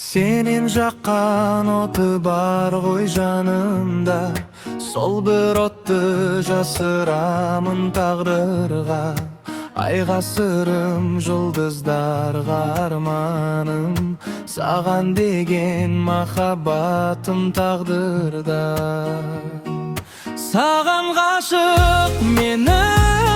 Сенен жаққан оты бар ғой жанымда, сол бір отты жасырамын тағдырға. Айға сырым, жұлдыздарға арманым, саған деген махаббатым тағдырда. Саған ғашық менің